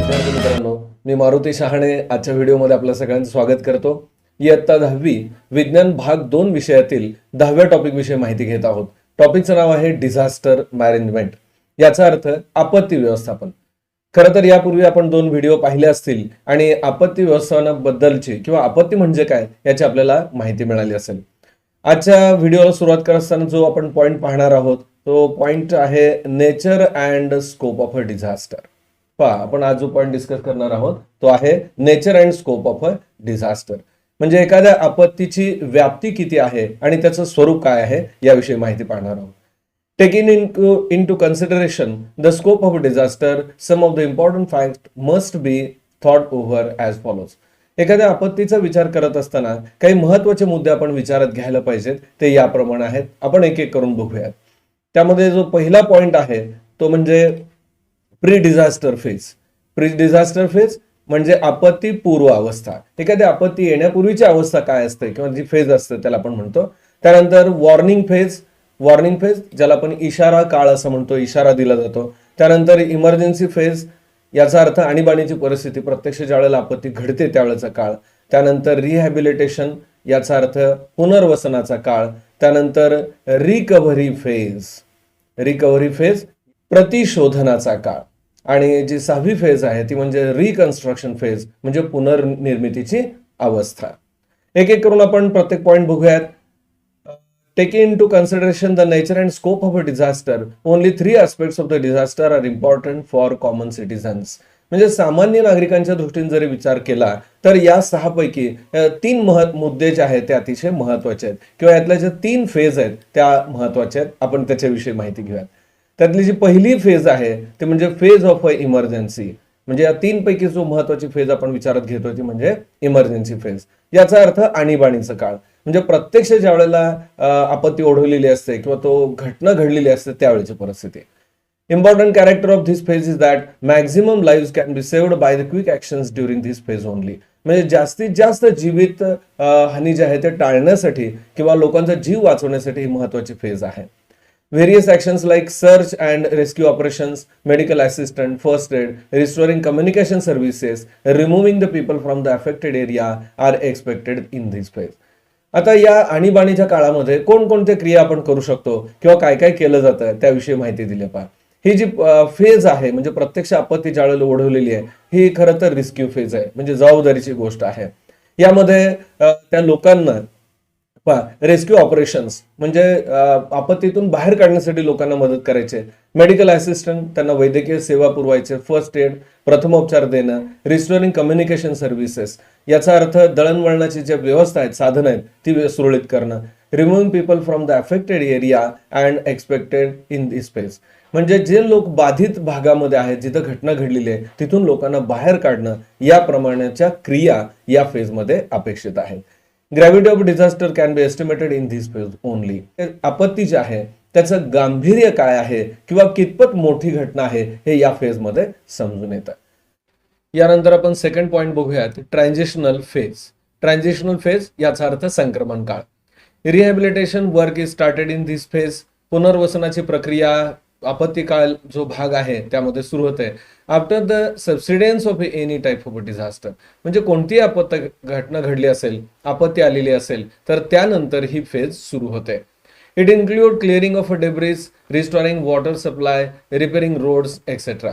विद्यार्थी मित्रांनो, मी मारुती शहाणे आजच्या व्हिडिओमध्ये आपल्या सगळ्यांचं स्वागत करतो. इयत्ता 10वी विज्ञान भाग 2 विषयातील 10व्या टॉपिक विषयी माहिती घेत आहोत. टॉपिकचं नाव आहे डिझास्टर मॅनेजमेंट. याचा अर्थ आपत्ती व्यवस्थापन. खरं तर यापूर्वी आपण 2 व्हिडिओ पाहिले असतील आणि आपत्ती व्यवस्थापनाबद्दलची किंवा आपत्ती म्हणजे काय याची आपल्याला माहिती मिळाली असेल. आजच्या व्हिडिओला सुरुवात करत असताना जो आपण पॉइंट पाहणार आहोत तो पॉइंट आहे nature and scope of a disaster. पहा, आपण आज जो पॉइंट डिस्कस करणार आहोत तो आहे nature and scope of a disaster. म्हणजे एखाद्या आपत्तीची व्याप्ती किती आहे आणि त्याचं स्वरूप काय आहे याविषयी माहिती पाहणार आहोत. Taking into consideration the scope of a disaster, some of the important facts must be thought over as follows. एखाद्या आपत्तीचा विचार करत असताना काही महत्त्वाचे मुद्दे आपण विचारात घ्यायला पाहिजेत. ते याप्रमाणे आहेत. आपण एक एक करून बघूयात. त्यामध्ये जो पहिला पॉइंट आहे तो म्हणजे pre disaster phase. Pre disaster phase म्हणजे आपत्ती पूर्व अवस्था. एखादी आपत्ती येण्यापूर्वीची अवस्था काय असते किंवा जी फेज असते त्याला आपण म्हणतो. त्यानंतर वॉर्निंग फेज. वॉर्निंग फेज ज्याला आपण इशारा काळ असं म्हणतो, इशारा दिला जातो. त्यानंतर इमर्जन्सी फेज, याचा अर्थ आणीबाणीची परिस्थिती प्रत्यक्ष ज्यावेळेला आपत्ती घडते त्यावेळेचा काळ. त्यानंतर रिहॅबिलिटेशन, याचा अर्थ पुनर्वसनाचा काळ. त्यानंतर रिकव्हरी फेज. रिकव्हरी फेज प्रतिशोधनाचा काळ. आणि जी 6वी फेज आहे ती म्हणजे रिकन्स्ट्रक्शन फेज, म्हणजे पुनर्निर्मितीची अवस्था. एक एक करून आपण प्रत्येक पॉइंट बघूयात. Taking into consideration the nature and scope of a disaster, only 3 aspects of the disaster are important for common citizens. म्हणजे सामान्य नागरिकांच्या दृष्टीने जरी विचार केला तर या 6 पैकी 3 मुद्दे जे आहेत ते अतिशय महत्त्वाचे आहेत किंवा यातल्या ज्या 3 फेज आहेत त्या महत्त्वाच्या आहेत. आपण त्याच्याविषयी माहिती घेऊयात. त्यातली जी पहिली फेज आहे ते म्हणजे फेज ऑफ अ इमर्जन्सी. म्हणजे या 3 पैकी जो महत्त्वाची फेज आपण विचारात घेतोय ती म्हणजे इमर्जन्सी फेज. याचा अर्थ आणीबाणीचा काळ. म्हणजे प्रत्यक्ष ज्या वेळेला आपत्ती ओढवलेली असते किंवा तो घटना घडलेली असते त्यावेळेची परिस्थिती. Important character of this phase is that maximum live can be saved by the quick actions during this phase only. म्हणजे जास्तीत जास्त जीवित हानी जे आहे ते टाळण्यासाठी किंवा लोकांचा जीव वाचवण्यासाठी ही महत्वाची फेज आहे. Various actions like search and rescue operations, medical assistance, first aid, restoring communication services, removing the people from the affected area are expected in this phase. आता या आणीबाणीच्या काळामध्ये कोणकोणत्या क्रिया आपण करू शकतो किंवा काय काय केलं जातं त्याविषयी माहिती दिली. पहा, ही जी फेज आहे म्हणजे प्रत्यक्ष आपत्ती ज्यावेळेला ओढवलेली आहे ही खरं तर रिस्क्यू फेज आहे, म्हणजे जबाबदारीची गोष्ट आहे. यामध्ये त्या लोकांना रेस्क्यू ऑपरेशन्स म्हणजे आपत्तीतून बाहेर काढण्यासाठी लोकांना मदत करायचे. मेडिकल असिस्टंट त्यांना वैद्यकीय सेवा पुरवायचे. फर्स्ट एड प्रथमोपचार देणं. रिस्टोरिंग कम्युनिकेशन सर्व्हिसेस, याचा अर्थ दळणवळणाची जे व्यवस्था आहेत, साधन आहेत ती सुरळीत करणं. Removing people from the affected area and expected in this phase, म्हणजे जे लोक बाधित भागामध्ये आहेत जिथं घटना घडलेली आहे तिथून लोकांना बाहेर काढणं. या प्रमाणाच्या क्रिया या फेजमध्ये अपेक्षित आहेत. Gravity of disaster can be estimated in this phase only. आपत्ती जे आहे त्याचं गांभीर्य काय आहे किंवा कितपत मोठी घटना आहे हे या फेजमध्ये समजून येतं. यानंतर आपण सेकंड पॉइंट बघूयात, ट्रान्झिशनल फेज. ट्रान्झिशनल फेज याचा अर्थ संक्रमण काळ. Rehabilitation work is started in this phase. पुनर्वसनाची प्रक्रिया आपत्ती काळ जो भाग आहे त्यामध्ये सुरू होते. After the subsidence of any type of disaster, म्हणजे कोणतीही घटना घडली असेल, आपत्ती आलेली असेल तर त्यानंतर ही फेज सुरू होते. It include clearing of debris, restoring water supply, repairing roads etcetera.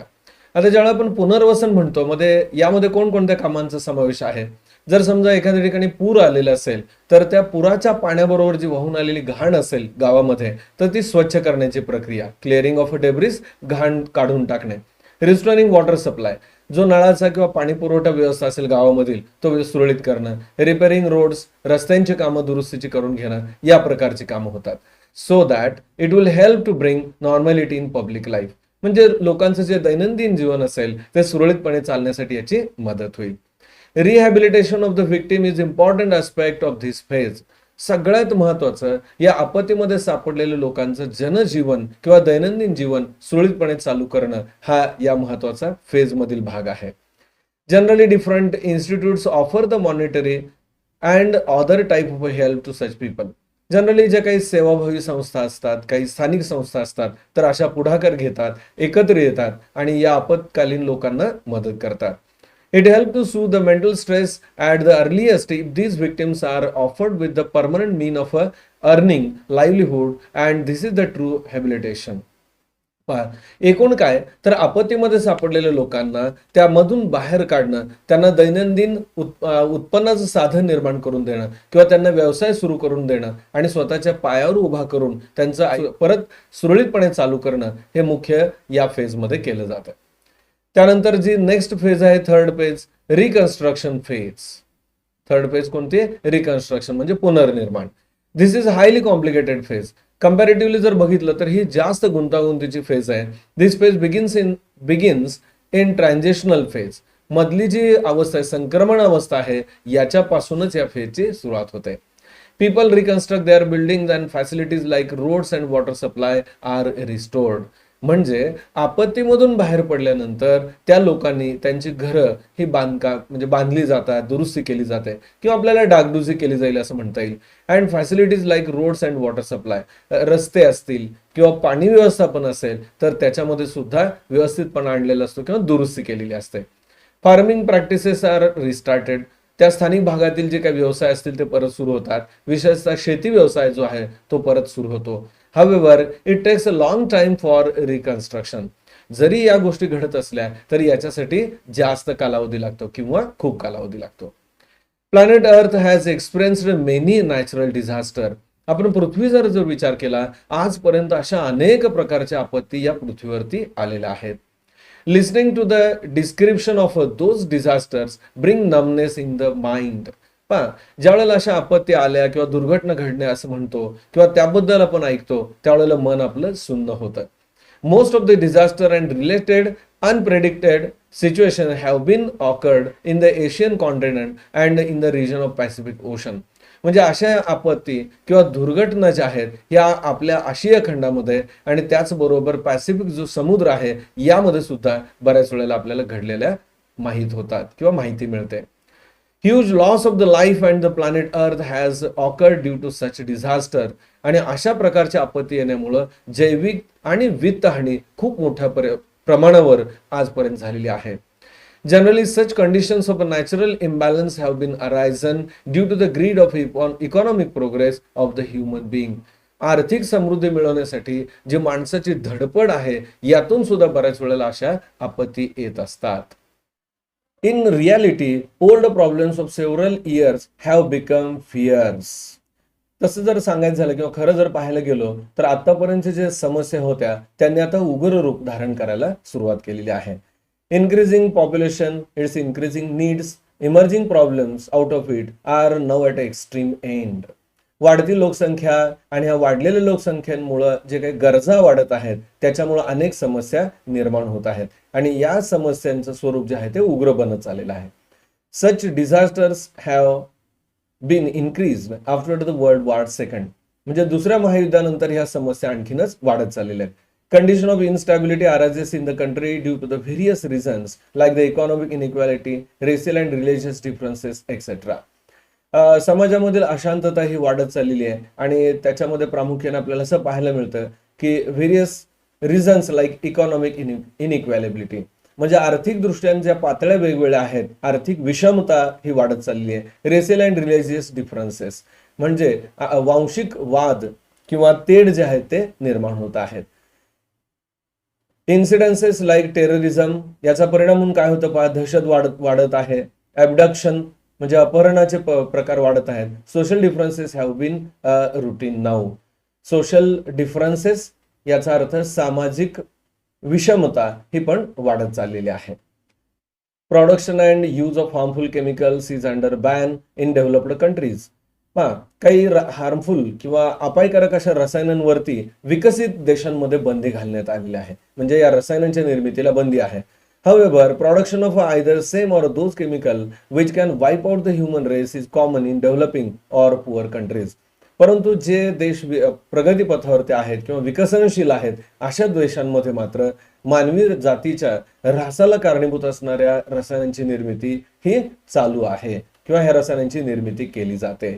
आता ज्यावेळेला आपण पुनर्वसन म्हणतो यामध्ये कोणकोणत्या कामांचा समावेश आहे. जर समजा एखाद्या ठिकाणी पूर आलेला असेल तर त्या पुराच्या पाण्याबरोबर जी वाहून आलेली घाण असेल गावामध्ये तर ती स्वच्छ करण्याची प्रक्रिया. क्लिअरिंग ऑफ डेब्रिज, घाण काढून टाकणे. रिस्टोरिंग वॉटर सप्लाय, जो नळाचा किंवा पाणी पुरवठा व्यवस्था असेल गावामधील तो सुरळीत करणं. रिपेअरिंग रोड्स, रस्त्यांची कामं दुरुस्तीची करून घेणं, या प्रकारची कामं होतात. So that it will help to bring normality in public life, म्हणजे लोकांचं जे दैनंदिन जीवन असेल ते सुरळीतपणे चालण्यासाठी याची मदत होईल. Rehabilitation of the victim is important aspect of this phase. सगळ्यात महत्वाचं या आपत्तीमध्ये सापडलेल्या लोकांचं जनजीवन किंवा दैनंदिन जीवन सुरळीतपणे चालू करणं हा या महत्वाचा फेज मधील भाग आहे. Generally different institutes offer the monetary and other type of help to such people. Generally ज्या काही सेवाभावी संस्था असतात, काही स्थानिक संस्था असतात, तर अशा पुढाकार घेतात, एकत्र येतात आणि या आपत्कालीन लोकांना मदत करतात. It helps to soothe the mental stress at the earliest if these victims are offered with the permanent mean of earning livelihood, and this is the true rehabilitation. पहा, एकूण काय तर आपत्तीमध्ये सापडलेल्या लोकांना त्यामधून बाहेर काढणं, त्यांना दैनंदिन उत्पन्नाचं साधन निर्माण करून देणं किंवा त्यांना व्यवसाय सुरू करून देणं आणि स्वतःच्या पायावर उभा करून त्यांचं परत सुरळीतपणे चालू करणं हे मुख्य या फेजमध्ये केलं जातं. त्यानंतर जी नेक्स्ट फेज आहे, third phase, reconstruction phase. Third phase कोणती? रिकन्स्ट्रक्शन म्हणजे पुनर्निर्माण. This is highly complicated phase. Comparatively जर बघितलं तर ही जास्त गुंतागुंतीची फेज आहे. This phase begins in transitional phase. मधली जी अवस्था आहे, संक्रमण अवस्था आहे, याच्यापासूनच या फेजची सुरुवात होते. People reconstruct their buildings and facilities like roads and water supply are restored. म्हणजे आपत्तीमधून बाहेर पडल्यानंतर त्या लोकांनी त्यांची घरं ही म्हणजे बांधली जातात, दुरुस्ती केली जाते किंवा आपल्याला डागडुजी केली जाईल असं म्हणता येईल. And facilities like roads and water supply, रस्ते असतील किंवा पाणी व्यवस्थापन असेल तर त्याच्यामध्ये सुद्धा व्यवस्थितपणा आणलेला असतो किंवा दुरुस्ती केलेली असते. Farming practices are restarted. त्या स्थानिक भागातील जे काही व्यवसाय असतील ते परत सुरू होतात. विशेषतः शेती व्यवसाय जो आहे तो परत सुरू होतो. However, it takes a long time for reconstruction. जरी या गोष्टी घडत असल्या तरी याच्यासाठी जास्त कालावधी लागतो किंवा खूप कालावधी लागतो. प्लॅनेट अर्थ has experienced many natural disaster. आपण पृथ्वीवर जर विचार केला, आजपर्यंत अशा अनेक प्रकारच्या आपत्ती या पृथ्वीवरती आलेल्या आहेत. Listening to the description of those disasters bring numbness in the mind. पहा, ज्या वेळेला अशा आपत्ती आल्या किंवा दुर्घटना घडणे असं म्हणतो किंवा त्याबद्दल आपण ऐकतो त्यावेळेला मन आपलं सुन्न होतं. Most of the disaster and related unpredicted situation have been occurred in the Asian continent and in the region of Pacific Ocean. म्हणजे अशा आपत्ती किंवा दुर्घटना ज्या आहेत या आपल्या आशिया खंडामध्ये आणि त्याचबरोबर पॅसिफिक जो समुद्र आहे यामध्ये सुद्धा बऱ्याच वेळेला आपल्याला घडलेल्या माहीत होतात किंवा माहिती मिळते. Huge loss of the life and the planet Earth has occurred due to such disaster. आणि अशा प्रकारच्या आपत्ती येण्यामुळं जैविक आणि वित्तहानी खूप मोठ्या प्रमाणावर आजपर्यंत झालेली आहे. Generally, such conditions of a natural imbalance have been arisen due to the greed of economic progress of the human being. आर्थिक समृद्धी मिळवण्यासाठी जी माणसाची धडपड आहे यातून सुद्धा बऱ्याच वेळेला अशा आपत्ती येत असतात. In reality, old problems of several years have become fears. तसं जर सांगायचं झालं किंवा खरं जर पाहायला गेलो तर आतापर्यंतच्या ज्या समस्या होत्या त्यांनी आता उग्र रूप धारण करायला सुरुवात केलेली आहे. Increasing population, its increasing needs, emerging problems out of it are now at extreme end. वाढती लोकसंख्या आणि ह्या वाढलेल्या लोकसंख्येमुळं जे काही गरजा वाढत आहेत त्याच्यामुळे अनेक समस्या निर्माण होत आहेत आणि या समस्यांचं स्वरूप जे आहे ते उग्र बनत चाललेलं आहे. Such disasters have been increased after the world war second. म्हणजे दुसऱ्या महायुद्धानंतर ह्या समस्या आणखीनच वाढत चाललेल्या आहेत. Condition of instability arises in the country due to the various reasons like the economic inequality, racial and religious differences, etc. समाजामधील अशांतता ही वाढत चाललेली आहे आणि त्याच्यामध्ये प्रामुख्याने आपल्याला असं पाहायला मिळतं की व्हेरियस रिझन्स लाईक इकॉनॉमिक इनइक्वॅलिबिलिटी. म्हणजे आर्थिक दृष्ट्या ज्या पातळ्या वेगवेगळ्या आहेत, आर्थिक विषमता ही वाढत चालली आहे. रेसियल अँड रिलिजियस डिफरन्सेस म्हणजे वांशिक वाद किंवा तेढ जे आहेत ते निर्माण होत आहेत. इन्सिडेन्सेस लाईक टेररिझम, याचा परिणाम म्हणून काय होतं पहा, दहशत वाढत आहे. ॲबडक्शन म्हणजे अपहरणाचे प्रकार वाढत आहेत. Social differences have been routine now. Social differences याचा अर्थ सामाजिक विषमता ही पण वाढत चाललेली आहे. Production and use of harmful chemicals is under ban in developed countries. काही हार्मफुल किंवा अपायकारक अशा रसायनांवरती विकसित देशांमध्ये बंदी घालण्यात आलेली आहे. म्हणजे या रसायनांच्या निर्मितीला बंदी आहे. However, production of either same or those chemical which can wipe out the human race is common in developing or poor countries. परंतु जे देश प्रगती पथावरती आहेत किंवा विकसनशील आहेत अशा देशांमध्ये मात्र मानवी जातीच्या ऱ्हासाला कारणीभूत असणाऱ्या रसायनांची निर्मिती ही चालू आहे किंवा ह्या रसायनांची निर्मिती केली जाते.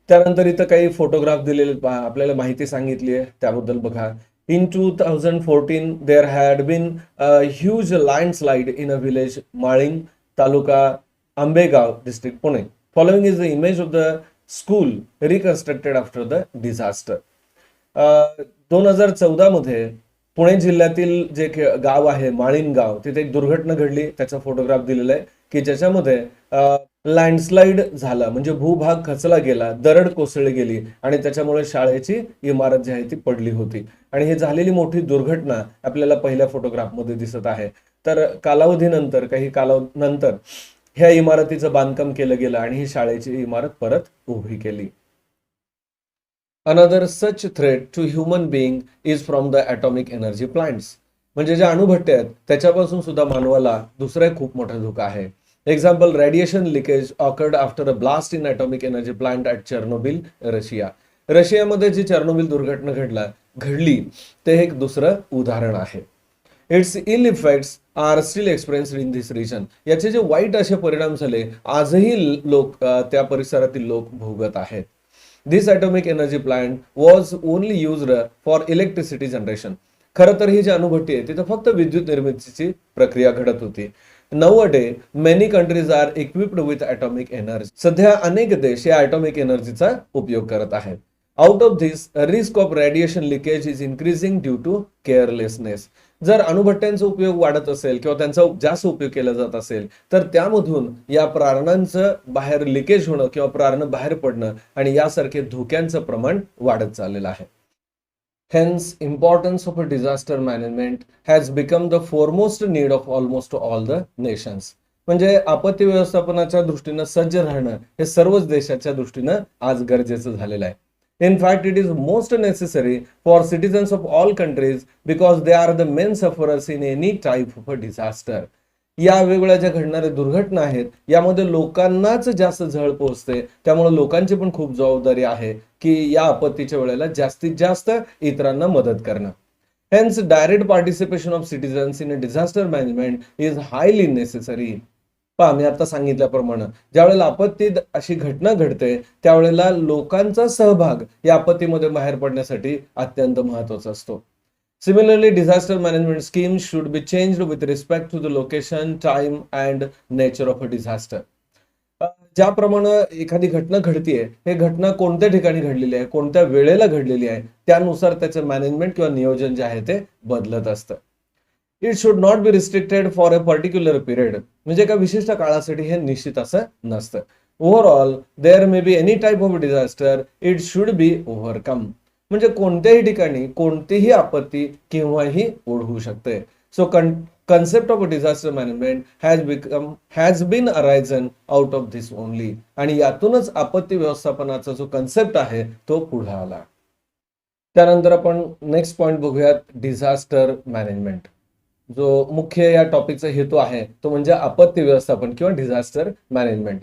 त्यानंतर इथं काही फोटोग्राफ दिलेले आपल्याला माहिती सांगितली आहे त्याबद्दल बघा. In 2014 there had been a huge landslide in a village Malin, taluka Ambegaon, district Pune. Following is the image of the school reconstructed after the disaster. 2014 मध्ये पुणे जिल्ह्यातील जे गाव आहे माळीण गाव, तिथे एक दुर्घटना घडली. त्याचा फोटोग्राफ दिलेला आहे की ज्याच्यामध्ये लँडस्लाइड झाला, म्हणजे भूभाग खचला गेला, दरड कोसळली गेली आणि त्याच्यामुळे शाळेची इमारत जी आहे ती पडली होती. आणि ही झालेली मोठी दुर्घटना आपल्याला पहिल्या फोटोग्राफमध्ये दिसत आहे. तर कालावधीनंतर काही कालावधीनंतर ह्या इमारतीचं बांधकाम केलं गेलं आणि ही शाळेची इमारत परत उभी केली. Another such threat to human being is from the atomic energy plants. म्हणजे ज्या अणुभट्ट्या आहेत त्याच्यापासून सुद्धा मानवाला दुसरा एक खूप मोठा धोका आहे. Example, radiation leakage awkward after a blast in atomic energy plant at Chernobyl, Russia. रशियामध्ये जी चेर्नोबिल दुर्घटना घडली ते एक दुसरं उदाहरण आहे. Its ill effects are still experienced in this region. याचे जे वाईट असे परिणाम झाले आजही त्या परिसरातील लोक भोगत आहेत. This atomic energy plant was only used for electricity generation. खरं तर ही जी अणुभट्टी आहे तिथं फक्त विद्युत निर्मितीची प्रक्रिया घडत होती. Nowadays many countries are equipped with atomic energy. सध्या अनेक देश या ॲटॉमिक एनर्जीचा उपयोग करत आहेत. Out of this risk of radiation leakage is increasing due to carelessness. जर अणुभट्ट्यांचा उपयोग वाढत असेल किंवा त्यांचा जास्त उपयोग केला जात असेल तर त्यामधून या प्रारणांचं बाहेर लिकेज होणं किंवा प्रारण बाहेर पडणं आणि यासारखे धोक्यांचं प्रमाण वाढत चाललेलं आहे. Hence, importance of a disaster management has become the foremost need of almost all the nations. म्हणजे आपत्ती व्यवस्थापनाच्या दृष्टीनं सज्ज राहणं हे सर्वच देशाच्या दृष्टीनं आज गरजेचं झालेलं आहे. In fact, it is most necessary for citizens of all countries because they are the main sufferers in any type of a disaster. या वेगवेगळ्या ज्या घडणाऱ्या दुर्घटना आहेत यामध्ये लोकांनाच जास्त झळ पोहोचते. त्यामुळे लोकांची पण खूप जबाबदारी आहे की या आपत्तीच्या वेळेला जास्तीत जास्त इतरांना मदत करणं. Hence, direct participation of citizens in a disaster management is highly necessary. पहा, मी आता सांगितल्याप्रमाणे ज्यावेळेला आपत्तीत अशी घटना घडते त्यावेळेला लोकांचा सहभाग या आपत्तीमध्ये बाहेर पडण्यासाठी अत्यंत महत्वाचा असतो. Similarly, disaster management schemes should be changed with respect to the location, time and nature of a disaster. ज्याप्रमाणे एखादी घटना घडतीये, हे घटना कोणत्या ठिकाणी घडलेली आहे, कोणत्या वेळेला घडलेली आहे, त्यानुसार त्याचं मॅनेजमेंट किंवा नियोजन जे आहे ते बदलत असतं. It should not be restricted for a particular period. म्हणजे एका विशिष्ट काळासाठी हे निश्चित असं नसतं. Overall there may be any type of disaster, it should be overcome. म्हणजे कोणत्याही ठिकाणी कोणतीही आपत्ती केव्हाही ओढवू शकते. So concept of a disaster management has been arisen out of this only. आणि यातूनच आपत्ती व्यवस्थापनाचा जो कन्सेप्ट आहे तो पुढे आला. त्यानंतर आपण नेक्स्ट पॉइंट बघूयात, डिझास्टर मॅनेजमेंट. जो मुख्य या टॉपिकचा हेतू आहे तो म्हणजे आपत्ती व्यवस्थापन किंवा डिझास्टर मॅनेजमेंट.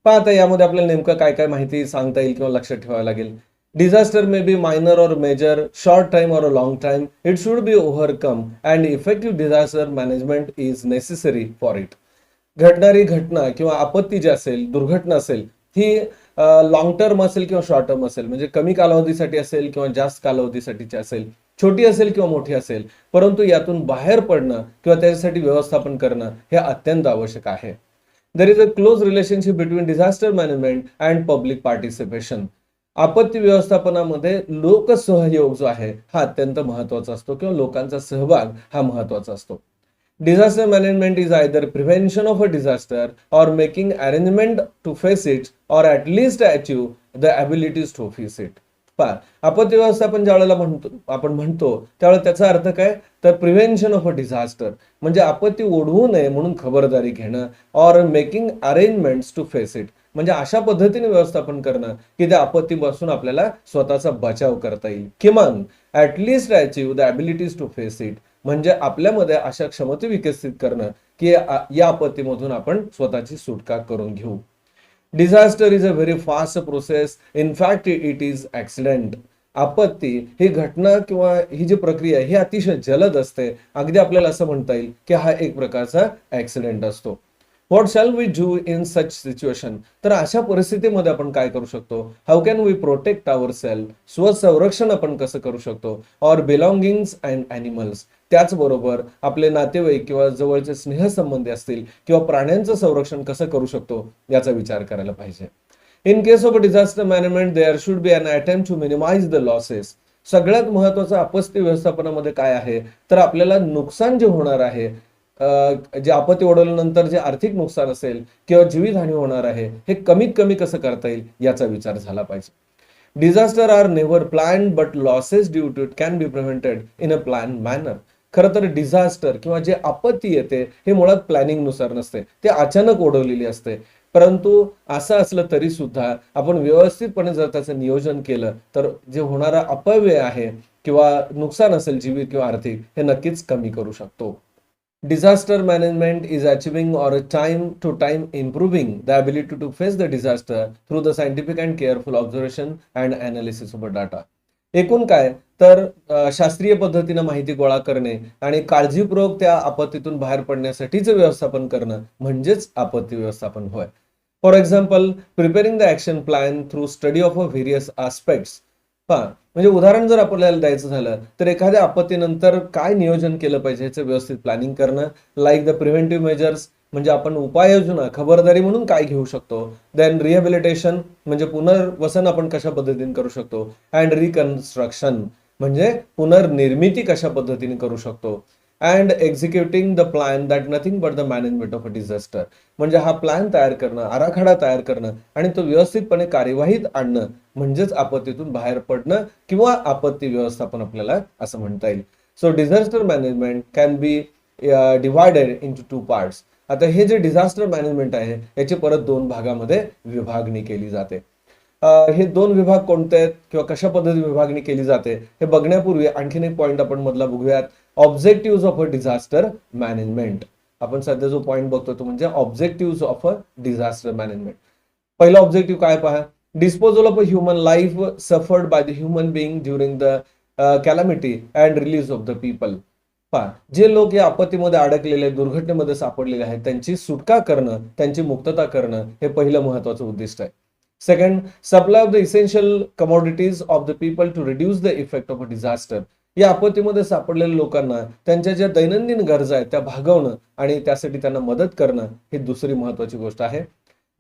पहा, आता यामध्ये आपल्याला नेमकं काय काय माहिती सांगता येईल किंवा लक्षात ठेवावं लागेल. Disaster may be minor or major, short time or a long time. It should be overcome and effective disaster management is necessary for it. घडणारी घटना किंवा आपत्ती जी असेल, दुर्घटना असेल, ही लॉंग टर्म असेल किंवा शॉर्ट टर्म असेल, म्हणजे कमी कालावधीसाठी असेल किंवा जास्त कालावधीसाठीची असेल, छोटी असेल किंवा मोठी असेल, परंतु यातून बाहेर पडणं किंवा त्याच्यासाठी व्यवस्थापन करणं हे अत्यंत आवश्यक आहे. There is a close relationship between disaster management and public participation. आपत्ती व्यवस्थापनामध्ये लोकसहयोग जो आहे हा अत्यंत महत्वाचा असतो किंवा लोकांचा सहभाग हा महत्वाचा असतो. Disaster management is either prevention of a disaster or making arrangement to face it or at least achieve the abilities to face it. पहा, आपत्ती व्यवस्थापन ज्या वेळेला आपण म्हणतो त्यावेळेला त्याचा अर्थ काय, तर प्रिव्हेन्शन ऑफ अ डिझास्टर म्हणजे आपत्ती ओढवू नये म्हणून खबरदारी घेणं, और making arrangements to face it म्हणजे अशा पद्धतीने व्यवस्थापन करणं की त्या आपत्तीपासून आपल्याला स्वतःचा बचाव करता येईल. किमान at least achieve the abilities to face it म्हणजे आपल्यामध्ये अशा क्षमता विकसित करणं की या आपत्तीमधून आपण स्वतःची सुटका करून घेऊ. Disaster is a very fast process. In fact it is accident. आपत्ती ही घटना किंवा ही जी प्रक्रिया ही अतिशय जलद असते. अगदी आपल्याला असं म्हणता येईल की हा एक प्रकारचा ॲक्सिडेंट असतो. What shall we do in such situation? तर अशा परिस्थितीमध्ये आपण काय करू शकतो? How can we protect our self? स्वसंरक्षण आपण कसं करू शकतो? Or belongings and animals? त्याचबरोबर आपले नातेवाईक किंवा जवळचे स्नेहसंबंधी असतील किंवा प्राण्यांचं संरक्षण कसं करू शकतो याचा विचार करायला पाहिजे. In case of disaster management there should be an attempt to minimise the losses. सगळ्यात महत्वाचं आपत्ती व्यवस्थापनामध्ये काय आहे, तर आपल्याला नुकसान जे होणार आहे, जे आपत्ती ओढवल्यानंतर जे आर्थिक नुकसान असेल किंवा जीवितहानी होणार आहे, हे कमीत कमी कसं करता येईल याचा विचार झाला पाहिजे. Disaster are never plan but losses due to it can be prevented in a plan manner. खरं तर डिझास्टर किंवा जे आपत्ती येते हे मुळात प्लॅनिंग नुसार नसते, ते अचानक ओढवलेली असते. परंतु असं असलं तरी सुद्धा आपण व्यवस्थितपणे जर त्याचं नियोजन केलं तर जे होणारा अपव्यय आहे किंवा नुकसान असेल जीवित किंवा आर्थिक, हे नक्कीच कमी करू शकतो. Disaster management is achieving or time to time improving the ability to face the disaster through the scientific and careful observation and analysis of data. एकूण काय तर शास्त्रीय पद्धतीने माहिती गोळा करणे आणि काळजीपूर्वक त्या आपत्तीतून बाहेर पडण्यासाठीचं व्यवस्थापन करणं म्हणजेच आपत्ती व्यवस्थापन होय. For example, preparing the action plan through study of a various aspects. पहा, म्हणजे उदाहरण जर आपल्याला द्यायचं झालं तर एखाद्या आपत्तीनंतर काय नियोजन केलं पाहिजे याचं व्यवस्थित प्लॅनिंग करणं. लाईक द प्रिव्हेंटिव्ह मेजर्स, म्हणजे आपण उपाययोजना खबरदारी म्हणून काय घेऊ शकतो. देन रिहॅबिलिटेशन, म्हणजे पुनर्वसन आपण कशा पद्धतीने करू शकतो. अँड रिकन्स्ट्रक्शन, म्हणजे पुनर्निर्मिती कशा पद्धतीने करू शकतो. And executing the plan that nothing but the management of a disaster, म्हणजे हा प्लॅन तयार करणं, आराखडा तयार करणं आणि तो व्यवस्थितपणे कार्यवाहीत आणणं म्हणजेच आपत्तीतून बाहेर पडणं किंवा आपत्ती व्यवस्थापन आपल्याला असं म्हणता येईल. So disaster management can be divided into two parts. आता हे जे डिझास्टर मॅनेजमेंट आहे याची परत दोन भागामध्ये विभागणी केली जाते. हे दोन विभाग कोणते आहेत किंवा कशा पद्धतीने विभागणी केली जाते हे बघण्यापूर्वी आणखीन एक पॉईंट आपण मधला बघूयात. Objective of a disaster management. आपण सध्या जो पॉईंट बघतो तो म्हणजे objective of a disaster management. पहिला ऑब्जेक्टिव्ह काय पहा, disposal of a human life suffered by the human being during the calamity and release of the people. पहा, जे लोक या आपत्तीमध्ये अडकलेले, दुर्घटनेमध्ये सापडलेले आहेत त्यांची सुटका करणं, त्यांची मुक्तता करणं हे पहिलं महत्वाचं उद्दिष्ट आहे. Second, supply of the essential commodities of the people to reduce the effect of a disaster. या आपत्तीमध्ये सापडलेल्या लोकांना त्यांच्या ज्या दैनंदिन गरजा आहेत त्या भागवणं आणि त्यासाठी त्यांना मदत करणं ही दुसरी महत्वाची गोष्ट आहे.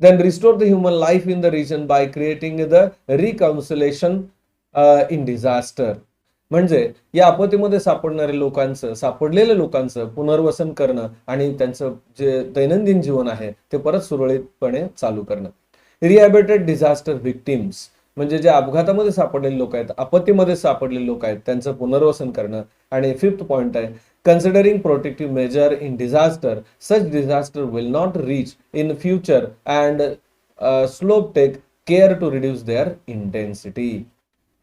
Then restore the human life in the region by creating the reconciliation in disaster. म्हणजे या आपत्तीमध्ये सापडलेल्या लोकांचं पुनर्वसन करणं आणि त्यांचं जे दैनंदिन जीवन आहे ते परत सुरळीतपणे चालू करणं. रिहॅबिलिटेट डिझास्टर व्हिक्टिम्स, म्हणजे जे अपघातामध्ये सापडलेले लोक आहेत, आपत्तीमध्ये सापडलेले लोक आहेत त्यांचं पुनर्वसन करणं. आणि फिफ्थ पॉइंट आहे, considering protective measure in disaster such disaster will not reach in future and slope take care to reduce their intensity.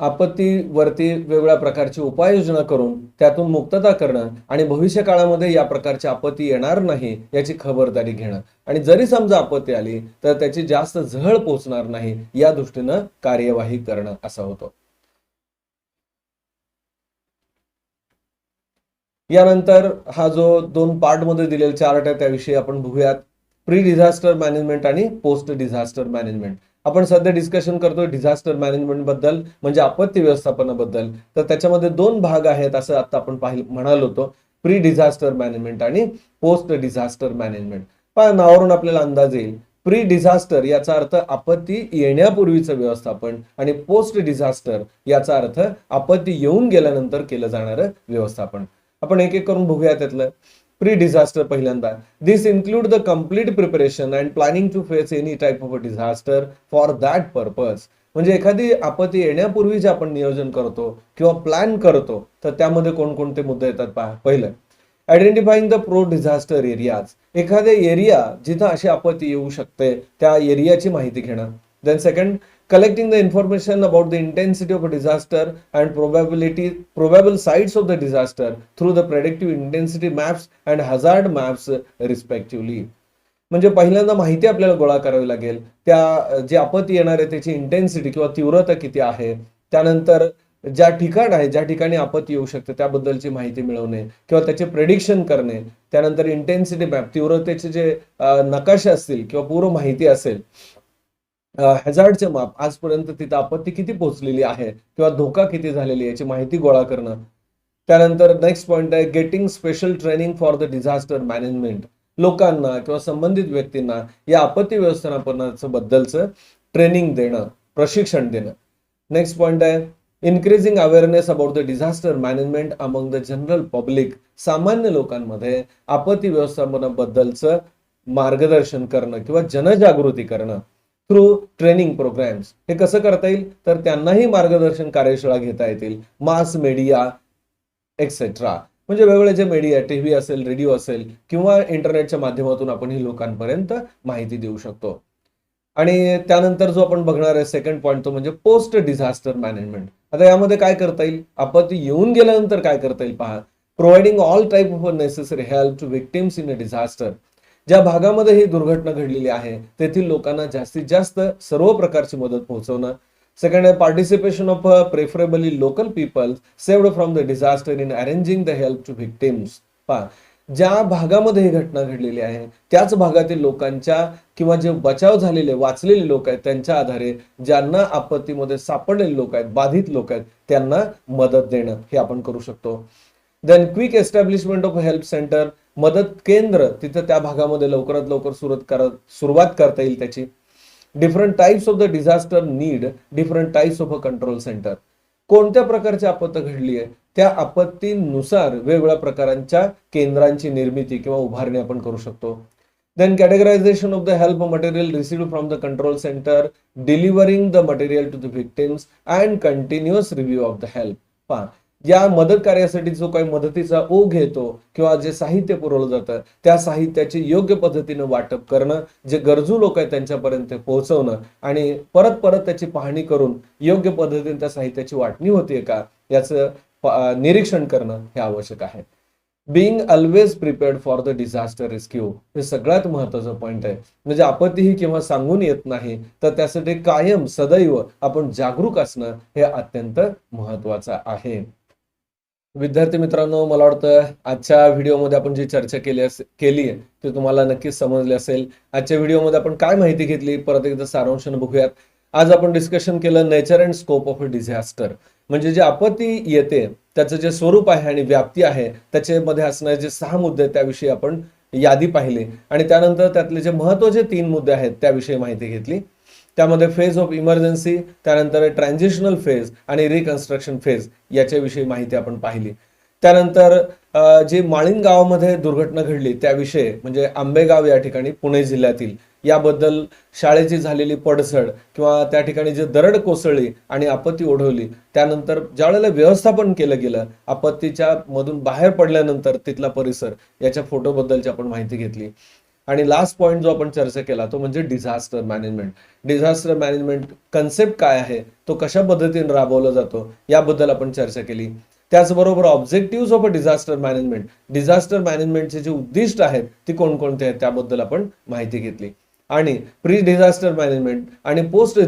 आपत्तीवरती वेगवेगळ्या प्रकारची उपाययोजना करून त्यातून मुक्तता करणं आणि भविष्य काळामध्ये या प्रकारची आपत्ती येणार नाही याची खबरदारी घेणं आणि जरी समजा आपत्ती आली तर त्याची जास्त झळ पोचणार नाही या दृष्टीनं कार्यवाही करणं असं होतं. यानंतर हा जो दोन पार्ट मध्ये दिलेला चार्ट आहे त्याविषयी आपण बघूयात. प्री डिझास्टर मॅनेजमेंट आणि पोस्ट डिझास्टर मॅनेजमेंट. आपण सध्या डिस्कशन करतोय डिझास्टर मॅनेजमेंट बद्दल, म्हणजे आपत्ती व्यवस्थापनाबद्दल. तर त्याच्यामध्ये दोन भाग आहेत असं आता आपण म्हणालो होतो, प्री डिझास्टर मॅनेजमेंट आणि पोस्ट डिझास्टर मॅनेजमेंट. पण नावावरून आपल्याला अंदाज येईल, प्री डिझास्टर याचा अर्थ आपत्ती येण्यापूर्वीचं व्यवस्थापन आणि पोस्ट डिझास्टर याचा अर्थ आपत्ती येऊन गेल्यानंतर केलं जाणारं व्यवस्थापन. आपण एक एक करून बघूया त्यातलं. प्री डिझास्टर पहिल्यांदा, this include the complete preparation and planning to face any type of a disaster for that purpose. म्हणजे एखादी आपत्ती येण्यापूर्वी जे आपण नियोजन करतो किंवा प्लॅन करतो तर त्यामध्ये कोणकोणते मुद्दे येतात पहा. पहिलं, identifying the pro disaster areas. एखाद्या एरिया जिथं अशी आपत्ती येऊ शकते त्या एरियाची माहिती घेणं. Then second, collecting the information about the intensity of a disaster and probable sites of the disaster through the predictive intensity maps and hazard maps respectively. म्हणजे पहिल्यांदा माहिती आपल्याला गोळा करावी लागेल त्या जे आपत्ती येणार आहे त्याची इंटेन्सिटी किंवा तीव्रता किती आहे. त्यानंतर ज्या ठिकाण आहे, ज्या ठिकाणी आपत्ती येऊ शकते त्याबद्दलची माहिती मिळवणे किंवा त्याचे प्रेडिक्शन करणे, त्यानंतर इंटेन्सिटी मॅप, तीव्रतेचे जे नकाशे असतील किंवा पूर्व माहिती असेल, हॅझार्डचे माप, आजपर्यंत तिथं आपत्ती किती पोहोचलेली आहे किंवा धोका किती झालेली आहे याची माहिती गोळा करणं. त्यानंतर नेक्स्ट पॉइंट आहे getting special training for the disaster management. लोकांना किंवा संबंधित व्यक्तींना या आपत्ती व्यवस्थापनाचं बद्दलचं ट्रेनिंग देणं, प्रशिक्षण देणं. नेक्स्ट पॉइंट आहे increasing awareness about the disaster management among the general public. सामान्य लोकांमध्ये आपत्ती व्यवस्थापनाबद्दलचं मार्गदर्शन करणं किंवा जनजागृती करणं थ्रू ट्रेनिंग प्रोग्राम्स. हे कसं करता येईल तर त्यांनाही मार्गदर्शन कार्यशाळा घेता येतील, मास मीडिया एक्सेट्रा. म्हणजे वेगवेगळे जे मीडिया, टीव्ही असेल, रेडिओ असेल किंवा इंटरनेटच्या माध्यमातून आपण ही लोकांपर्यंत माहिती देऊ शकतो. आणि त्यानंतर जो आपण बघणार आहे सेकंड पॉईंट तो म्हणजे पोस्ट डिझास्टर मॅनेजमेंट. आता यामध्ये काय करता येईल, आपत्ती येऊन गेल्यानंतर काय करता येईल पहा. Providing all type of necessary help to victims in a disaster. ज्या भागामध्ये ही दुर्घटना घडलेली आहे तेथील लोकांना जास्तीत जास्त सर्व प्रकारची मदत पोहोचवणं. सेकंड आहे participation of preferably local people saved from the disaster in arranging the help to victims. पहा, ज्या भागामध्ये ही घटना घडलेली आहे त्याच भागातील लोकांच्या किंवा जे बचाव झालेले, वाचलेले लोक आहेत त्यांच्या आधारे ज्यांना आपत्तीमध्ये सापडलेले लोक आहेत, बाधित लोक आहेत, त्यांना मदत देणं हे आपण करू शकतो. Then quick establishment of help centre, मदत केंद्र तिथं त्या भागामध्ये लवकरात लवकर सुरुवात करता येईल त्याची. Different types of the disaster need different types of a control centre. कोणत्या प्रकारची आपत्ती घडली आहे त्या आपत्तीनुसार वेगवेगळ्या प्रकारांच्या केंद्रांची निर्मिती किंवा उभारणी आपण करू शकतो. Then categorisation of the help material received from the control centre, delivering the material to the victims and continuous review of the help. पहा, या मदत कार्यासाठी जो काही मदतीचा ओघ येतो किंवा जे साहित्य पुरवलं जातं त्या साहित्याची योग्य पद्धतीने वाटप करणं, जे गरजू लोक आहेत त्यांच्यापर्यंत पोहोचवणं आणि परत परत त्याची पाहणी करून योग्य पद्धतीने त्या साहित्याची वाटणी होतीये का याचं निरीक्षण करणं हे आवश्यक आहे. Being always prepared for the disaster rescue, हे सगळ्यात महत्वाचं पॉइंट आहे. म्हणजे आपत्ती ही केव्हा सांगून येत नाही तर त्यासाठी कायम सदैव आपण जागरूक असणं हे अत्यंत महत्वाचं आहे. विद्यार्थी मित्रांनो, मला वाटतं आजच्या व्हिडिओमध्ये आपण जी चर्चा केली आहे ती तुम्हाला नक्कीच समजली असेल. आजच्या व्हिडिओमध्ये आपण काय माहिती घेतली परत एकदा सारांशाने बघूयात. आज आपण डिस्कशन केलं nature and scope of a disaster. म्हणजे जे आपत्ती येते त्याचं जे स्वरूप आहे आणि व्याप्ती आहे त्याच्यामध्ये असणारे जे 6 मुद्दे त्याविषयी आपण यादी पाहिली आणि त्यानंतर त्यातले जे महत्त्वाचे 3 मुद्दे आहेत त्याविषयी माहिती घेतली. त्यामध्ये फेज ऑफ इमर्जन्सी, त्यानंतर ट्रान्झिशनल फेज आणि रिकन्स्ट्रक्शन फेज याच्याविषयी माहिती आपण पाहिली. त्यानंतर जे माळीण गावामध्ये दुर्घटना घडली त्याविषयी म्हणजे आंबेगाव या ठिकाणी पुणे जिल्ह्यातील याबद्दल शाळेची झालेली पडझड किंवा त्या ठिकाणी जे दरड कोसळली आणि आपत्ती ओढवली त्यानंतर ज्या वेळेला व्यवस्थापन केलं गेलं आपत्तीच्या मधून बाहेर पडल्यानंतर तिथला परिसर याच्या फोटोबद्दलची आपण माहिती घेतली. आणि लास्ट पॉइंट जो आपण चर्चा केला तो म्हणजे disaster management. Disaster management concept काय आहे, तो कशा पद्धतीने राबवला जातो याबद्दल आपण चर्चा केली. त्याचबरोबर objective of a disaster management, disaster मॅनेजमेंटचे जे उद्दिष्ट आहेत ती कोणकोणते आहेत त्याबद्दल आपण माहिती घेतली. आणि प्री डिझास्टर मॅनेजमेंट आणि पोस्ट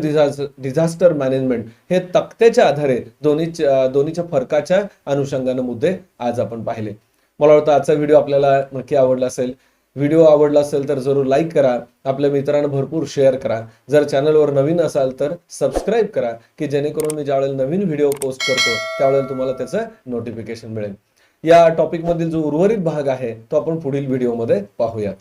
डिझास्टर मॅनेजमेंट हे तक्त्याच्या आधारे दोन्हीच्या फरकाच्या अनुषंगाने मुद्दे आज आपण पाहिले. मला वाटतं आजचा व्हिडिओ आपल्याला नक्की आवडला असेल. व्हिडिओ आवडला असेल तर जरूर लाईक करा, आपल्या मित्रांना भरपूर शेअर करा. जर चॅनलवर नवीन असाल तर सबस्क्राईब करा की जेणेकरून मी ज्यावेळेला नवीन व्हिडिओ पोस्ट करतो त्यावेळेला तुम्हाला त्याचं नोटिफिकेशन मिळेल. या टॉपिक मधील जो उर्वरित भाग आहे तो आपण पुढील व्हिडिओमध्ये पाहूयात.